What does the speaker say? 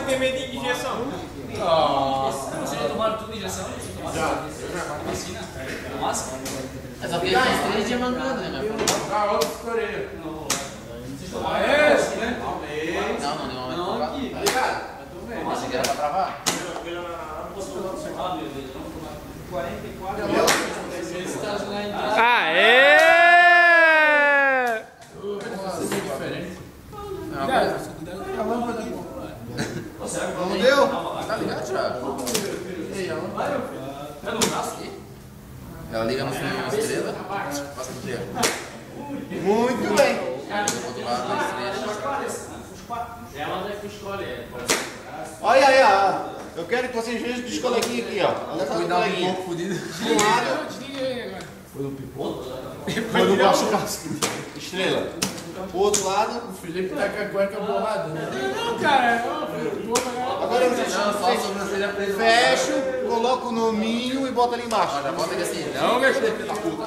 tem medo de injeção. Vocês já tomaram tudo injeção? Já. Vacina? Máscara? É só porque faz 3 dias mancando, né, meu filho? Ah, outro escoreia. Vocês tomaram esse, né? Não, não, de momento Não, pra aqui. tá ligado? Achei que era pra travar. Ah, meu Deus, vamos tomar 44. Aê! Não deu? Tá ligado já? É no braço? Ela liga no estrela, passa no dia. Muito bem. Do outro lado da estrela. Ela é que escolhe. Olha aí, ó. Eu quero que vocês vejam os coleguinhas aqui, ó. Olha essa coleguinha. fudido. De um lado. Foi no baixo casco. Estrela. O outro lado. O Felipe tá com a cueca bolada, né? Não, cara. Agora vocês Não, só a sobrancelha presa. fecham, colocam o nominho e bota ali embaixo. Olha, bota aqui assim. Não, meu filho. Filho da puta.